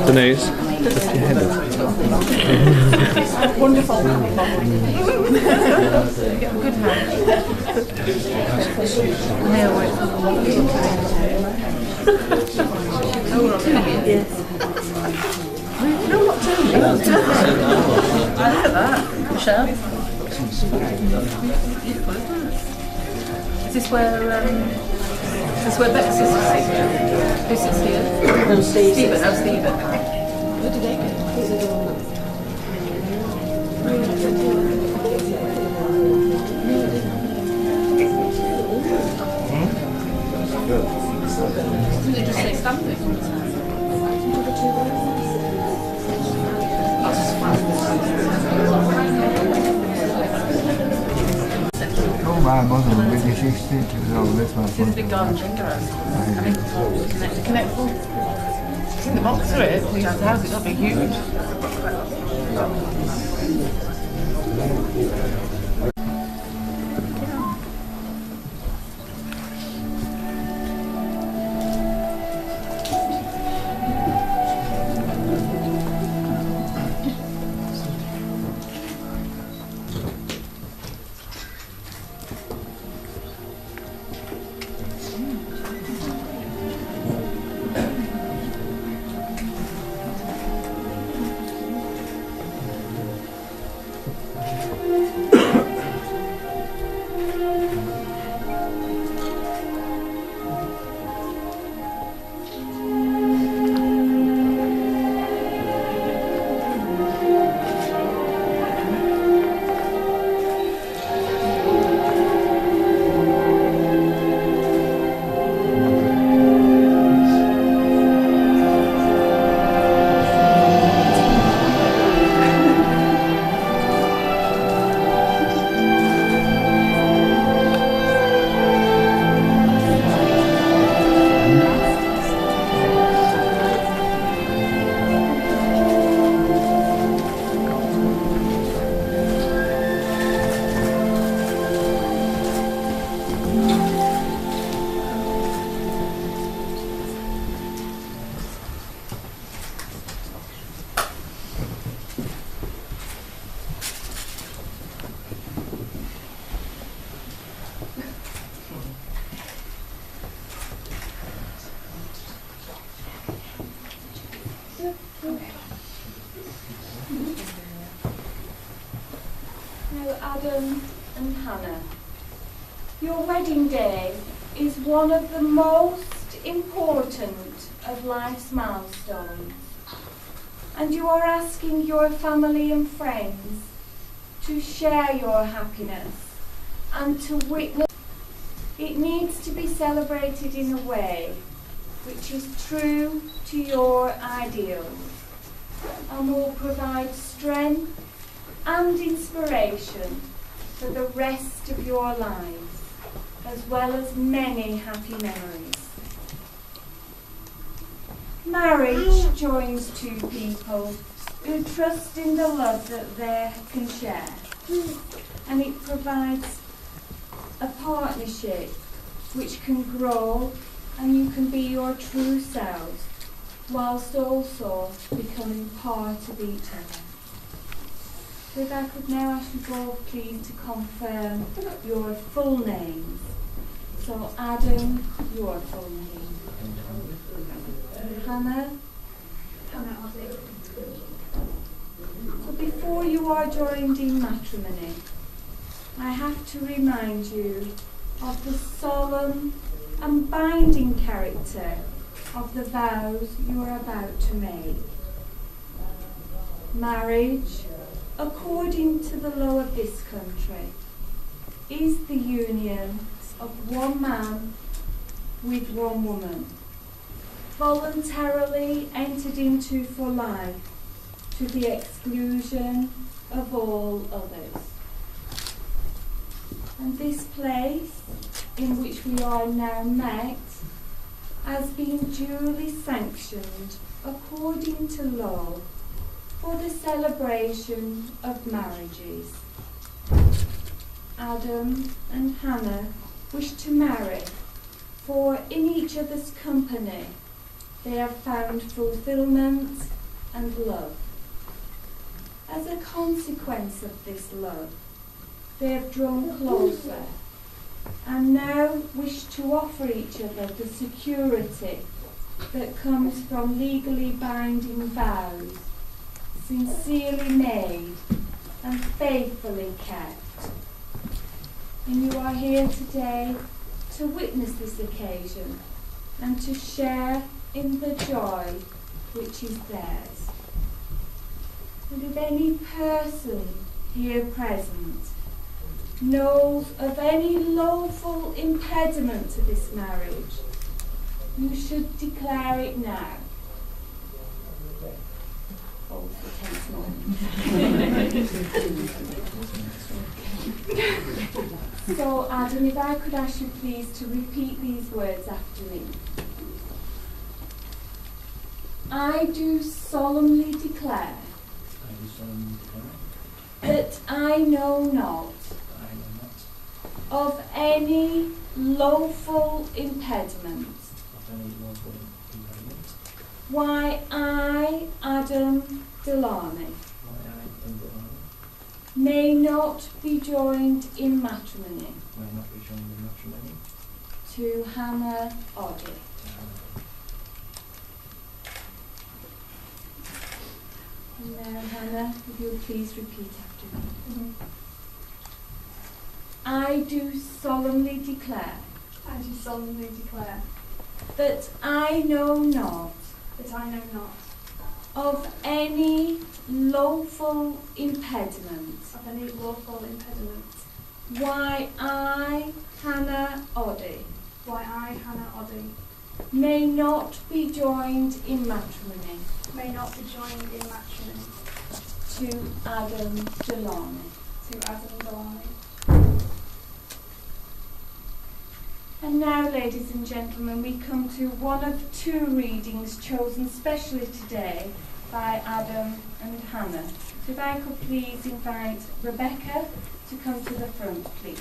Denise, lift your head up. Wonderful. Good hand. Yes. No, not doing it. I like that. Michelle. Is this where Bex is sitting? Who sits here? No, Stephen. Oh, Stephen. Where did they go? Did it just say something? Oh, my mother was really 60. This She's a big garden drinker. Connect full. I think the box for it, the house is not big huge. Adam and Hannah, your wedding day is one of the most important of life's milestones, and you are asking your family and friends to share your happiness and to witness. It needs to be celebrated in a way which is true to your ideals and will provide strength and inspiration for the rest of your lives, as well as many happy memories. Marriage joins two people who trust in the love that they can share, and it provides a partnership which can grow and you can be your true selves whilst also becoming part of each other. So if I could now ask you both please to confirm your full names. So Adam, your full name. Hannah? Hannah Ozzy. So before you are joined in matrimony, I have to remind you of the solemn and binding character of the vows you are about to make. Marriage, according to the law of this country, is the union of one man with one woman, voluntarily entered into for life, to the exclusion of all others. And this place in which we are now met has been duly sanctioned according to law for the celebration of marriages. Adam and Hannah wish to marry, for in each other's company they have found fulfillment and love. As a consequence of this love, they have drawn closer and now wish to offer each other the security that comes from legally binding vows, sincerely made and faithfully kept. And you are here today to witness this occasion and to share in the joy which is theirs. And if any person here present knows of any lawful impediment to this marriage, you should declare it now. Oh, for 10 moments. So, Adam, if I could ask you please to repeat these words after me. I do solemnly declare that I know not of any lawful impediment why I, Adam Delaney, may not be joined in matrimony to Hannah Oddie. And now, Hannah, if you'll please repeat after me. Mm-hmm. I do solemnly declare. I do solemnly declare. That I know not. That I know not. Of any lawful impediment. Of any lawful impediment. Why I, Hannah Oddie. Why I, Hannah Oddie. May not be joined in matrimony. May not be joined in matrimony. To Adam Delaney. To Adam Delaney. And now, ladies and gentlemen, we come to one of two readings chosen specially today by Adam and Hannah. So if I could please invite Rebecca to come to the front, please.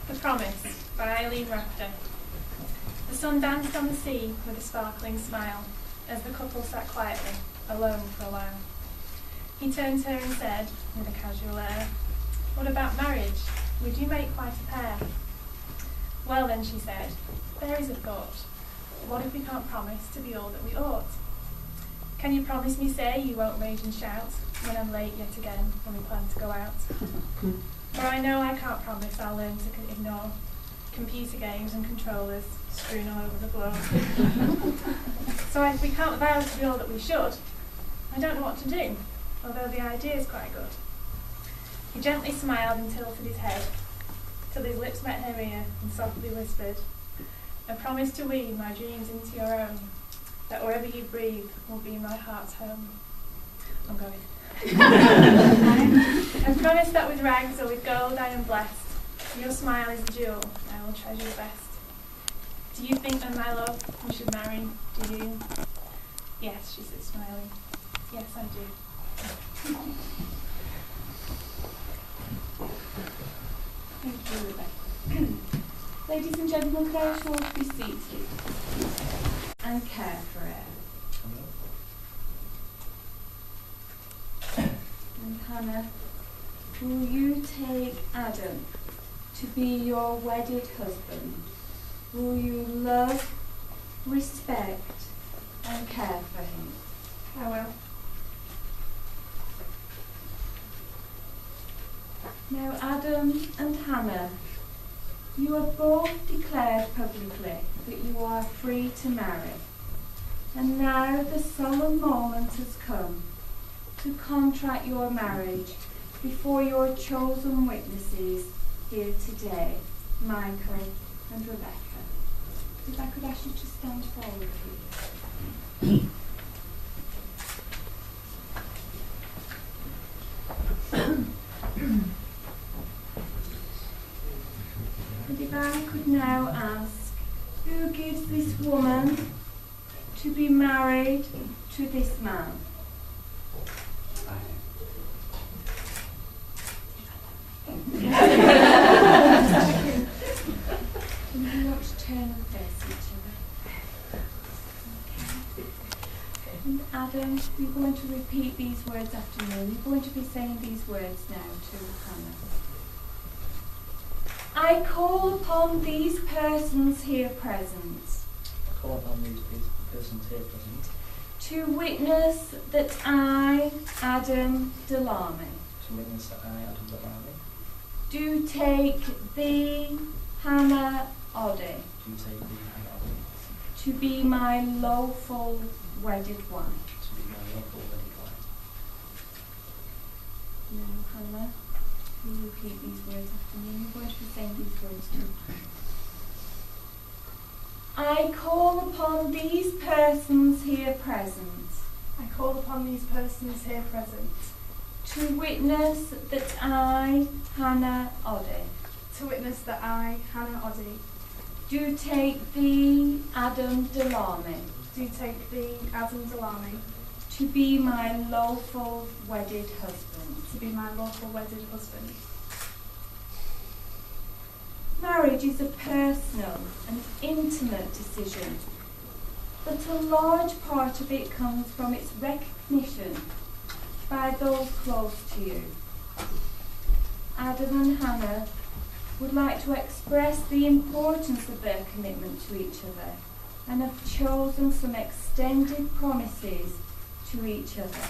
The Promise by Eileen Rafter. The sun danced on the sea with a sparkling smile as the couple sat quietly, alone for a while. He turned to her and said, with a casual air, "What about marriage? Would you make quite a pair?" "Well then," she said, "there is a thought. What if we can't promise to be all that we ought? Can you promise me, say, you won't rage and shout when I'm late yet again when we plan to go out? For I know I can't promise I'll learn to ignore computer games and controllers strewn all over the floor. So if we can't vow to be all that we should, I don't know what to do, although the idea is quite good." He gently smiled and tilted his head, till his lips met her ear and softly whispered, "I promise to weave my dreams into your own, that wherever you breathe will be my heart's home." I'm going. "I promise that with rags or with gold I am blessed. Your smile is a jewel I will treasure best. Do you think then, my love, we should marry? Do you?" "Yes," she said, smiling. "Yes, I do." Thank you, Rebecca. Ladies and gentlemen, could I ask you all to be seated and care for it? And Hannah, will you take Adam to be your wedded husband? Will you love, respect, and care for him? I will. Now, Adam and Hannah, you have both declared publicly that you are free to marry. And now the solemn moment has come to contract your marriage before your chosen witnesses here today, Michael and Rebecca. If I could ask you to stand forward, please. And if I could now ask, who gives this woman to be married to this man? And you want to turn and face each other. Okay. And Adam, you're going to repeat these words after me. You're going to be saying these words now to Hannah. I call upon these persons here present. I call upon these persons here present. To witness that I, Adam Delamy, To witness that I, Adam Delamy, do take thee, Hannah Oddy, do take thee, Hannah Oddy, to be my lawful wedded wife. to be my lawful wedded wife. Now, Hannah, will you repeat these words after me? You're going to be saying these words too. I call upon these persons here present. I call upon these persons here present. To witness that I, Hannah Oddy, To witness that I, Hannah Oddy, do take thee, Adam Delamy, do take thee, Adam Delamy, to be my lawful wedded husband. to be my lawful wedded husband. Marriage is a personal and intimate decision, but a large part of it comes from its recognition by those close to you. Adam and Hannah would like to express the importance of their commitment to each other and have chosen some extended promises to each other.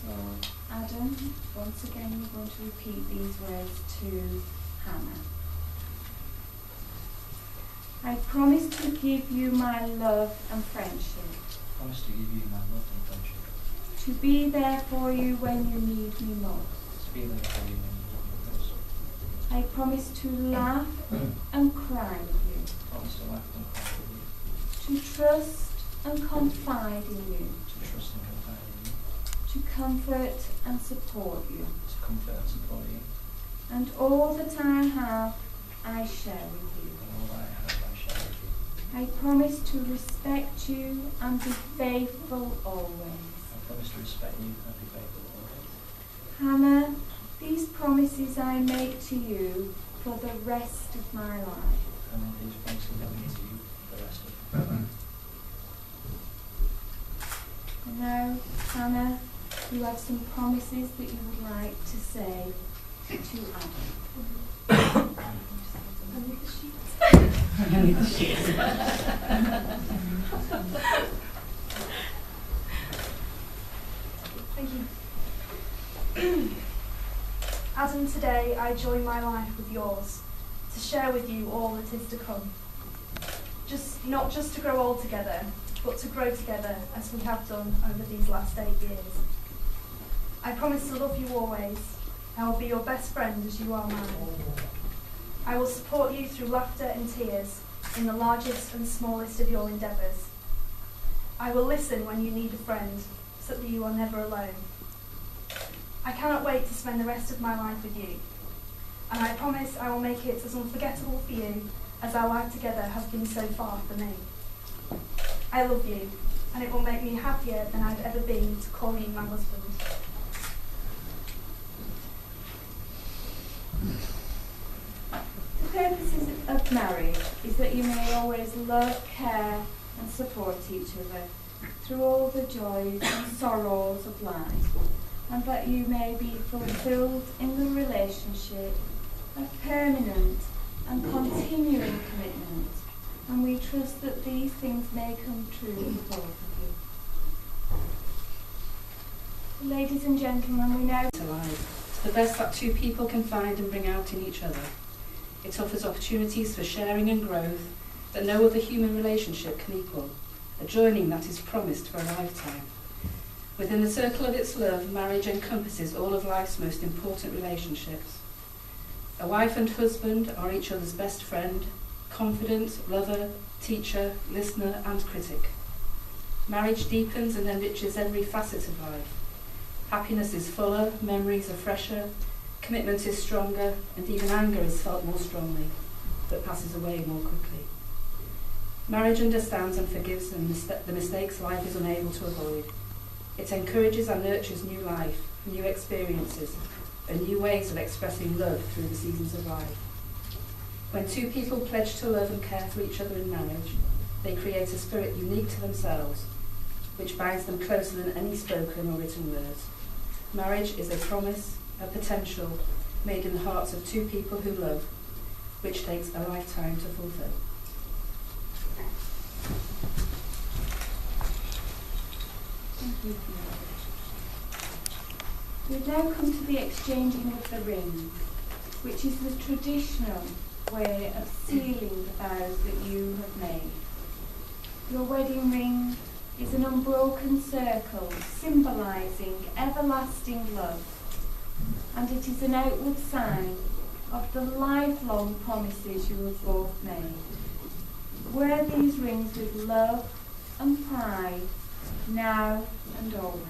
So, Adam, once again you're going to repeat these words to Hannah. I promise to give you my love and friendship, I promise to give you my love and friendship, to be there for you when you need me most. to be there for you when you need me most. I promise to laugh and cry with you, I promise to laugh and cry with you, to trust and confide in you, to trust and confide in you, to comfort and support you. to comfort and support you, And all that I have, I share with you. and all that I have I share with you. I promise to respect you and be faithful always. I promise to respect you and be faithful always. Hannah, these promises I make to you for the rest of my life. And these promises I make to you for the rest of my life. And now, Hannah, you have some promises that you would like to say to Adam. Thank you. Adam, today I join my life with yours to share with you all that is to come. Not just to grow old together, but to grow together as we have done over these last 8 years. I promise to love you always. I will be your best friend as you are mine. I will support you through laughter and tears in the largest and smallest of your endeavours. I will listen when you need a friend, so that you are never alone. I cannot wait to spend the rest of my life with you, and I promise I will make it as unforgettable for you as our life together has been so far for me. I love you, and it will make me happier than I've ever been to call you my husband. The purpose of marriage is that you may always love, care and support each other through all the joys and sorrows of life, and that you may be fulfilled in the relationship, a permanent and continuing commitment, and we trust that these things may come true for both of you. Ladies and gentlemen, we now alive, to the best that two people can find and bring out in each other. It offers opportunities for sharing and growth that no other human relationship can equal, a joining that is promised for a lifetime. Within the circle of its love, marriage encompasses all of life's most important relationships. A wife and husband are each other's best friend, confidant, lover, teacher, listener and critic. Marriage deepens and enriches every facet of life. Happiness is fuller, memories are fresher, commitment is stronger, and even anger is felt more strongly, but passes away more quickly. Marriage understands and forgives the mistakes life is unable to avoid. It encourages and nurtures new life, new experiences, and new ways of expressing love through the seasons of life. When two people pledge to love and care for each other in marriage, they create a spirit unique to themselves, which binds them closer than any spoken or written words. Marriage is a promise, a potential, made in the hearts of two people who love, which takes a lifetime to fulfill. Thank you. We've now come to the exchanging of the ring, which is the traditional way of sealing the vows that you have made. Your wedding ring is an unbroken circle symbolising everlasting love, and it is an outward sign of the lifelong promises you have both made. Wear these rings with love and pride, now and always.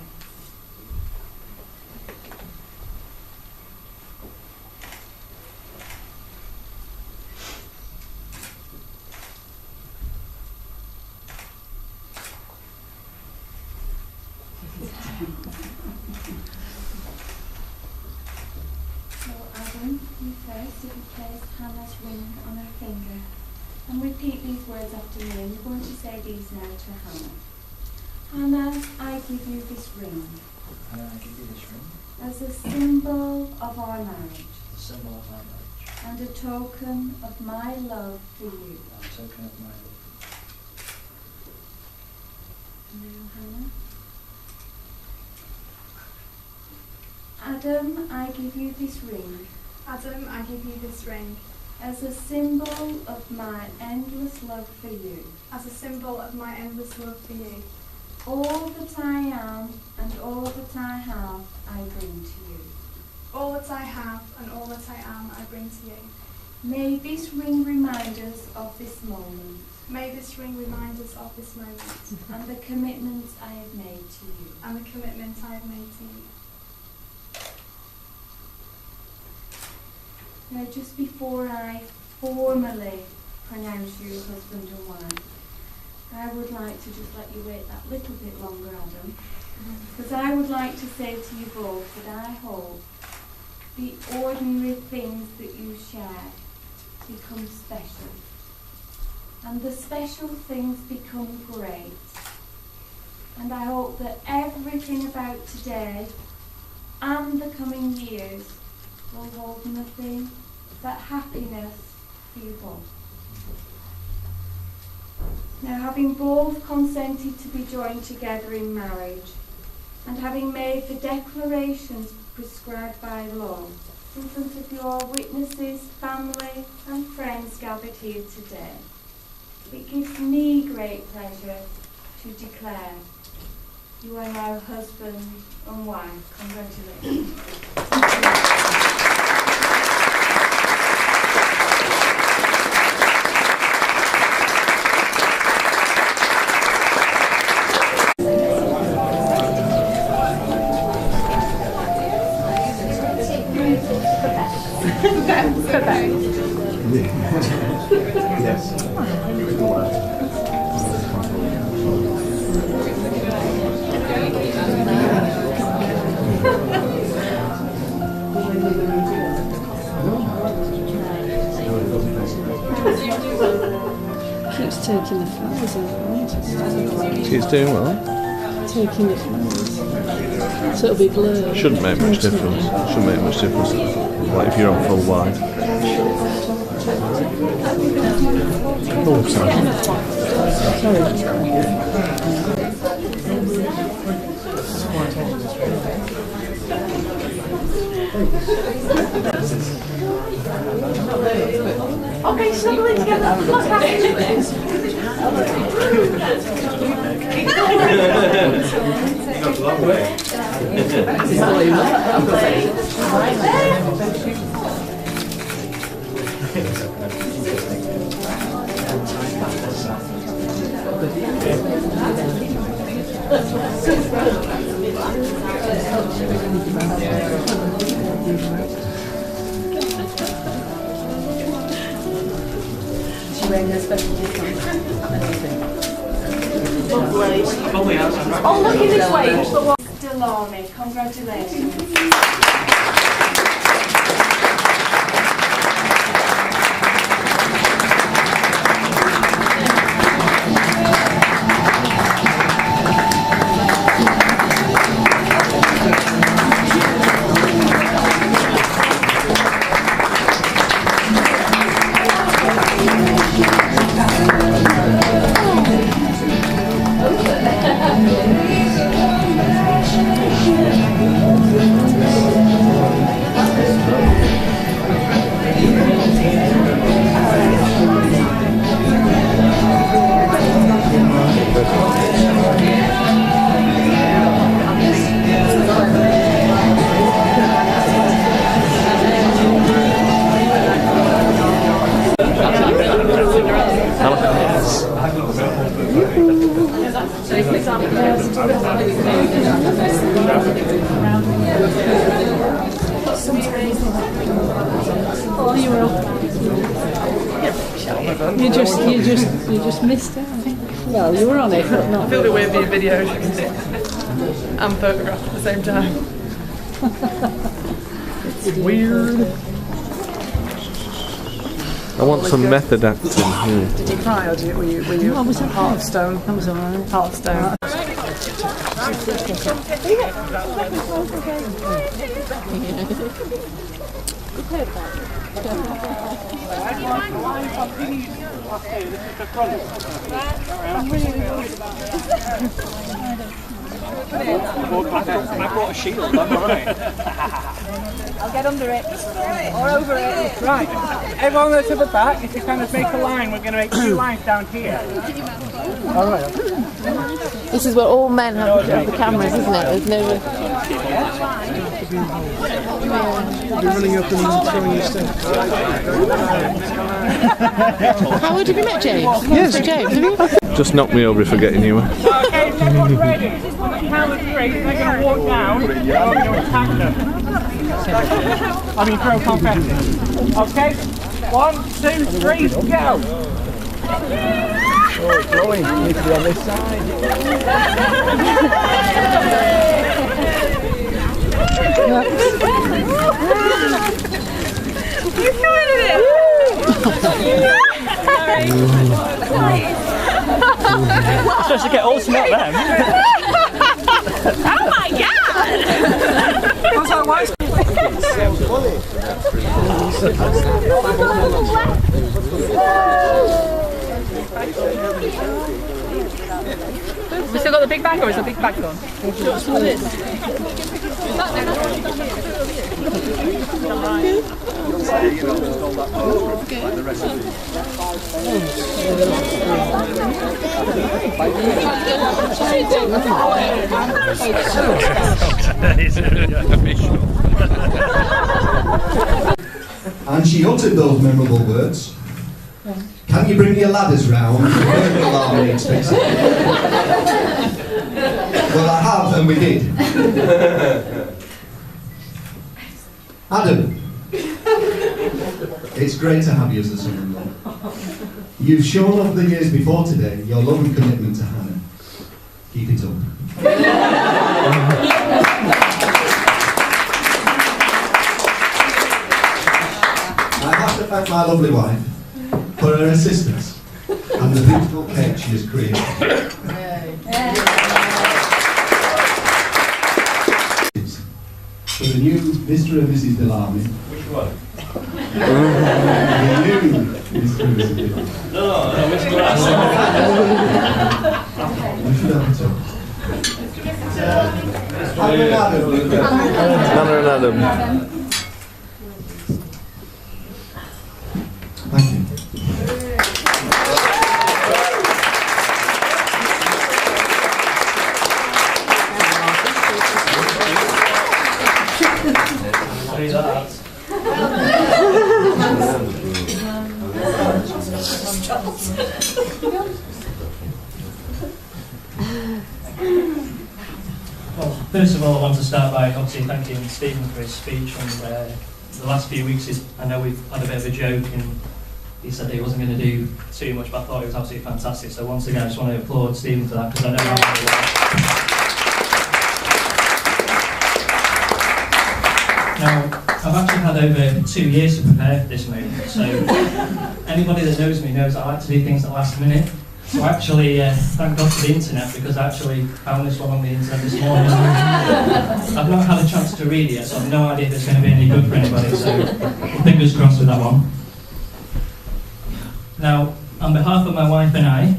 So Adam, you first, if you place Hannah's ring on her finger and repeat these words after me, and you're going to say these now to Hannah. Hannah, I give you this ring. Hannah, I give you this ring. As a symbol of our marriage. A symbol of our marriage. And a token of my love for you. A token of my love. Now, Hannah. Adam, I give you this ring. Adam, I give you this ring. As a symbol of my endless love for you. As a symbol of my endless love for you. All that I am and all that I have, I bring to you. All that I have and all that I am, I bring to you. May this ring remind us of this moment. May this ring remind us of this moment. And the commitment I have made to you. And the commitment I have made to you. Now, just before I formally pronounce you husband and wife, I would like to just let you wait that little bit longer, Adam, because I would like to say to you both that I hope the ordinary things that you share become special, and the special things become great. And I hope that everything about today and the coming years will hold nothing but happiness for you both. Now, having both consented to be joined together in marriage, and having made the declarations prescribed by law in front of your witnesses, family and friends gathered here today, it gives me great pleasure to declare you are now husband and wife. Congratulations. Keeps taking the flowers over. She's doing well. Taking the flowers. So it'll be blurred. Shouldn't make much difference. Shouldn't make much difference. Like if you're on full wide. Okay, snuggle in together. Look at oh, look in this way. Delorme, congratulations. You just missed out. Well, you were on it, but not. I feel a bit weird being videoed and photographed at the same time. It's weird. I want some method acting. Yeah. Did you cry or were you I was heart of stone? That was alright. Heart of stone. I brought a shield, I'm alright. I'll get under it. Or over it. Right, everyone go to the back. If you kind of make a line, we're going to make 2 lines down here. Alright. This is where all men have the cameras, isn't it? There's no. You're running up and throwing your stuff. How old have you met James? Yes. James, have you? Just knock me over if I get anywhere. Okay, everyone's ready. Count of 3, they're going to walk down, and we're going to attack them. I mean, throw confetti. Okay? 1, 2, 3, go! Oh, it's going. You need to be on this side. You started it! I'm supposed to get all smart then. Oh my god! What's that like? We still got the big bag, or is the big bag gone? And she uttered those memorable words. Can you bring your ladders round? Alarming expensive. Well, I have, and we did. Adam, it's great to have you as a son-in-law. You've shown over the years before today your love and commitment to Hannah. Keep it up. I have to thank my lovely wife for her assistance and the beautiful cake she has created. For the new Mr. and Mrs. Delamy. Which one? No, which glass? We should have a talk. Hannah and Adam. Thank you. Well, first of all, I want to start by obviously thanking Stephen for his speech. And the last few weeks, I know we've had a bit of a joke, and he said he wasn't going to do too much, but I thought it was absolutely fantastic. So once again, I just want to applaud Stephen for that, because I know how hard it was. Now, I've actually had over 2 years to prepare for this moment, so anybody that knows me knows I like to do things at the last minute. So actually, thank God for the internet, because I actually found this one on the internet this morning. I've not had a chance to read it yet, so I've no idea if it's going to be any good for anybody, so fingers crossed with that one. Now, on behalf of my wife and I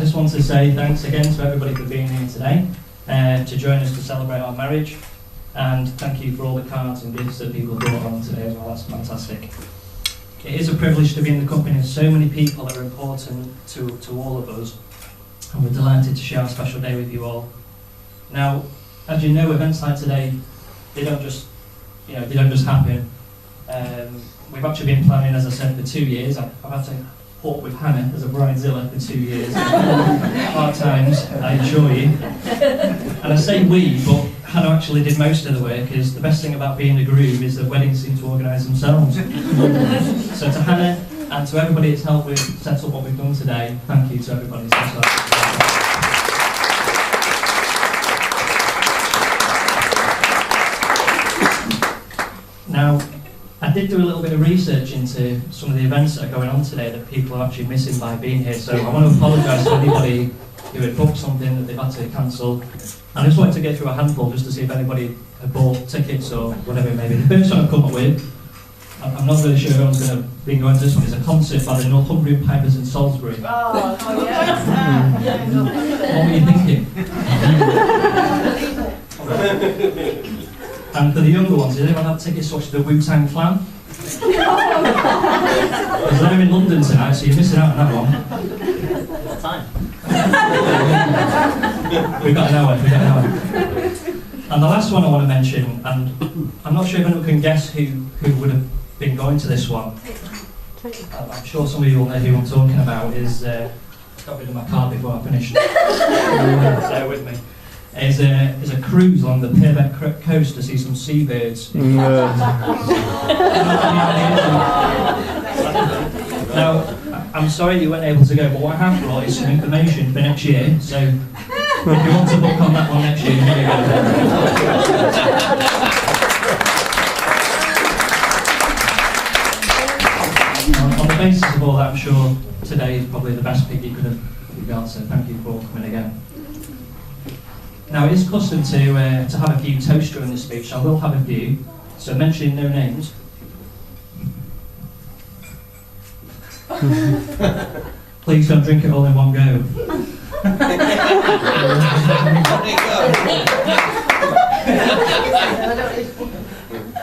just want to say thanks again to everybody for being here today, to join us to celebrate our marriage, and thank you for all the cards and gifts that people brought on today as well. That's fantastic. It is a privilege to be in the company of so many people that are important to all of us, and we're delighted to share a special day with you all. Now, as you know, events like today, they don't just happen. We've actually been planning, as I said, for 2 years. I've had to put with Hannah as a bridezilla for 2 years. Hard times, I assure you. And I say we, but Hannah actually did most of the work, because the best thing about being a groom is that weddings seem to organise themselves. So to Hannah and to everybody that's helped with set up what we've done today, thank you to everybody. Now, I did do a little bit of research into some of the events that are going on today that people are actually missing by being here, so I want to apologise to anybody who had booked something that they've had to cancel. And I just wanted to get through a handful just to see if anybody had bought tickets or whatever it may be. The first one I've come up with, I'm not really sure everyone's going to be going to this one, is a concert by the Northumbrian Pipers in Salisbury. Oh yes. What were you thinking? And for the younger ones, did anyone have tickets to watch the Wu-Tang Clan? Because they're in London tonight, so you're missing out on that one. What time? We've got an hour. And the last one I want to mention, and I'm not sure if anyone can guess who would have been going to this one. I'm sure some of you will know who I'm talking about. Is got rid of my card before I finished. Bear with me. Is a cruise along the Purbeck coast to see some seabirds. Now, I'm sorry you weren't able to go, but what I have brought is some information for next year. So, if you want to book on that one next year, here you go. On the basis of all that, I'm sure today is probably the best pick you could have got. So, thank you for coming again. Now, it is custom to have a few toasts during the speech. I will have a few, so mentioning no names. Please don't drink it all in one go.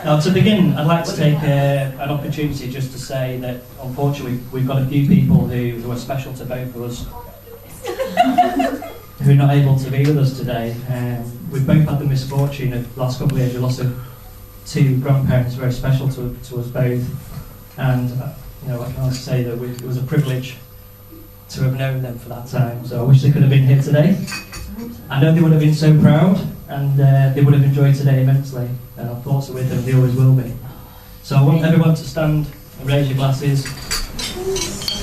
Now, to begin, I'd like to take an opportunity just to say that, unfortunately, we've got a few people who are special to both of us, who are not able to be with us today. We've both had the misfortune of the last couple of years, we lost 2 grandparents very special to us both, and I can honestly say that it was a privilege to have known them for that time, so I wish they could have been here today. I know they would have been so proud, and they would have enjoyed today immensely, and our thoughts are with them, they always will be. So I want everyone to stand and raise your glasses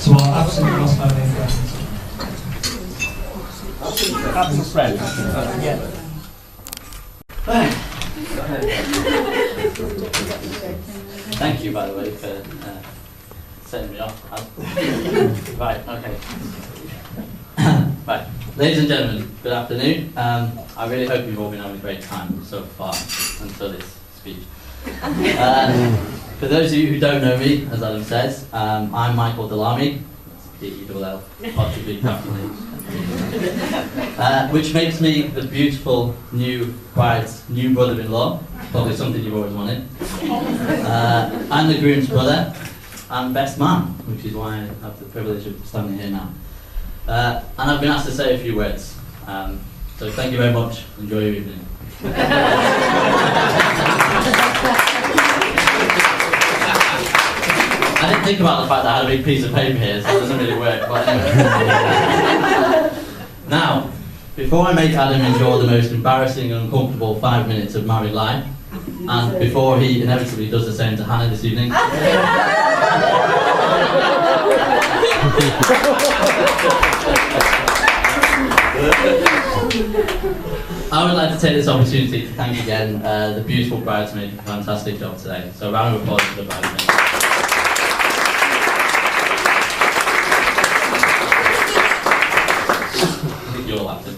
to our absolute lost family and friends. Absent friends. Yeah. Thank you, by the way, for setting me off. Right, okay. Right. Ladies and gentlemen, good afternoon. I really hope you've all been having a great time so far until this speech. For those of you who don't know me, as Adam says, I'm Michael Delamy. That's D-E-L-L, possibly definitely. Which makes me the beautiful new bride's new brother-in-law, probably something you've always wanted. I'm the groom's brother and best man, which is why I have the privilege of standing here now. And I've been asked to say a few words. So thank you very much. Enjoy your evening. I didn't think about the fact that I had a big piece of paper here, so it doesn't really work. But anyway. Now, before I make Adam endure the most embarrassing and uncomfortable 5 minutes of married life, and before he inevitably does the same to Hannah this evening, I would like to take this opportunity to thank again the beautiful bridesmaid for a fantastic job today. So a round of applause for the bridesmaid. I think you're all laughing.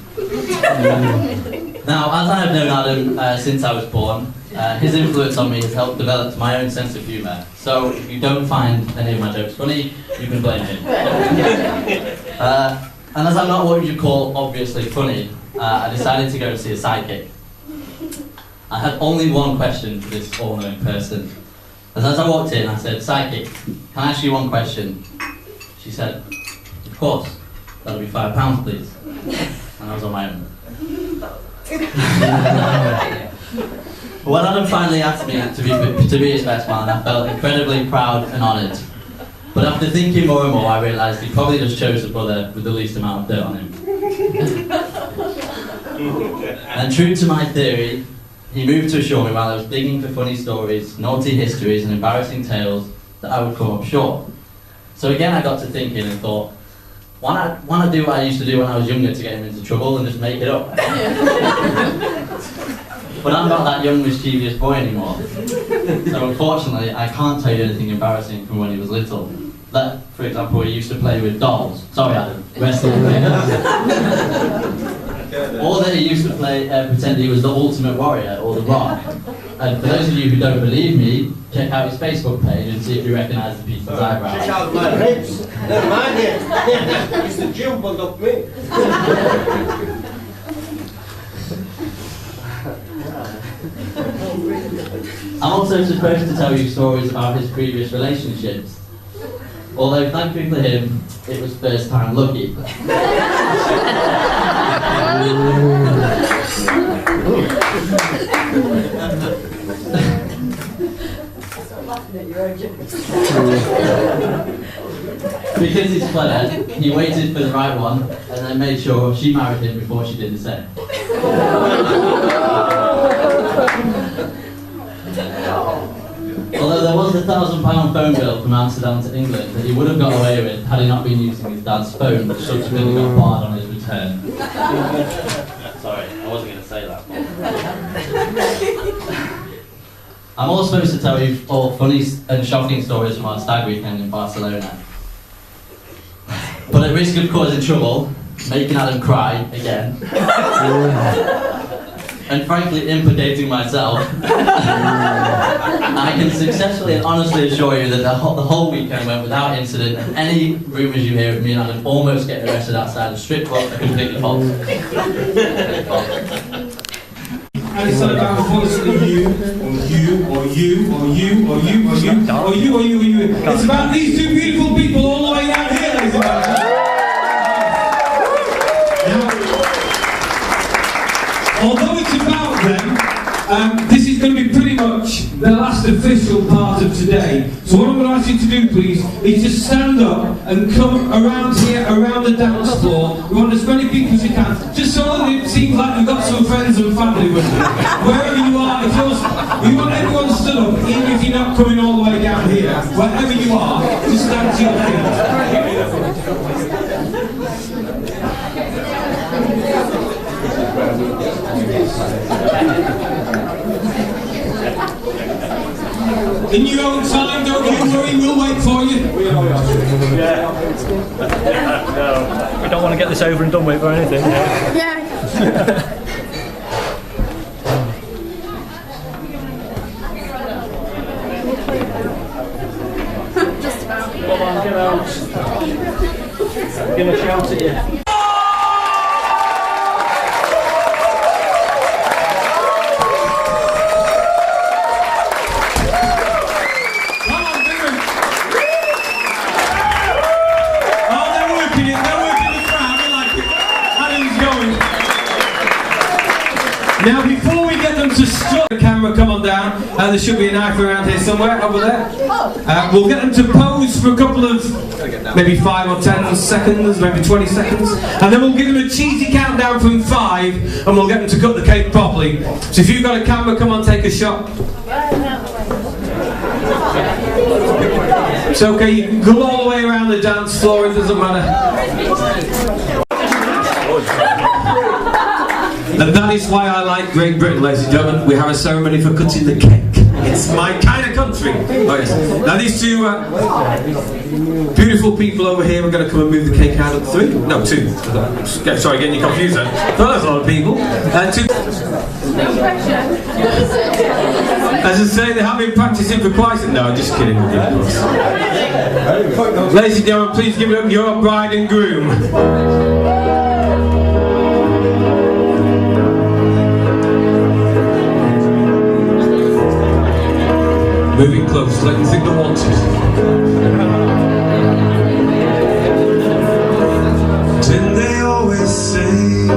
Now, as I have known Adam since I was born, his influence on me has helped develop my own sense of humour. So if you don't find any of my jokes funny, you can blame him. And as I'm not what you call obviously funny, I decided to go and see a psychic. I had only one question for this all-knowing person. As I walked in, I said, "Psychic, can I ask you one question?" She said, "Of course, that'll be £5, please." And I was on my own. When Adam finally asked me to be his best man, I felt incredibly proud and honoured. But after thinking more and more, I realised he probably just chose the brother with the least amount of dirt on him. And true to my theory, he moved to assure me while I was digging for funny stories, naughty histories and embarrassing tales that I would come up short. So again I got to thinking and thought, why not do what I used to do when I was younger to get him into trouble and just make it up? But I'm not that young mischievous boy anymore. So unfortunately I can't tell you anything embarrassing from when he was little. Like, for example, he used to play with dolls. Sorry Adam, wrestling. Or that he used to pretend he was the Ultimate Warrior or the Rock. And for those of you who don't believe me, check out his Facebook page and see if you recognise the people's eyebrows. Check out my ribs. They're mine here. It's the gym bug up me. I'm also supposed to tell you stories about his previous relationships. Although, thankfully for him, it was first time lucky. Because he's clever, he waited for the right one and then made sure she married him before she did the same. Although there was a £1,000 phone bill from Amsterdam to England that he would have got away with had he not been using his dad's phone, which subsequently got barred on his return. Sorry, I wasn't going to say that. I'm also supposed to tell you all funny and shocking stories from our stag weekend in Barcelona. But at risk of causing trouble, making Adam cry again, and frankly implicating myself, I can successfully and honestly assure you that the whole weekend went without incident, and any rumours you hear of me and Adam almost getting arrested outside a strip club are completely false. And it's not about obviously you, or you, or you, or you, or you, or you, or you, or you, or you. It's about these two beautiful people all the way down here, ladies and gentlemen. Although it's about them, this is going to be pretty much the last official part of today. So what I'm going to ask you to do, please, is just stand up and come around here, around the dance floor. We want as many people as you can, just so that it seems like we've got some friends and family with you. Wherever you are, if you're, we want everyone stood up, even if you're not coming all the way down here. Wherever you are, just stand to your feet. In your own time, don't you worry, we'll wait for you. Yeah. We don't want to get this over and done with or anything. Yeah. Just about. Come on, get out. I'm going to shout at you. Now, before we get them to stop the camera, come on down. There should be a knife around here somewhere, over there. We'll get them to pose for a couple of, maybe 5 or 10 seconds, maybe 20 seconds. And then we'll give them a cheesy countdown from 5, and we'll get them to cut the cake properly. So if you've got a camera, come on, take a shot. It's okay, you can go all the way around the dance floor, it doesn't matter. And that is why I like Great Britain, ladies and gentlemen. We have a ceremony for cutting the cake. It's my kind of country. Oh, yes. Now these two beautiful people over here are going to come and move the cake out of 3. No, 2. Sorry, getting you confused then. Oh, that's a lot of people. 2. As I say, they have been practicing for quite some. No, I'm just kidding. Ladies and gentlemen, please give it up your bride and groom. Moving close, let them think they want it. Didn't they always say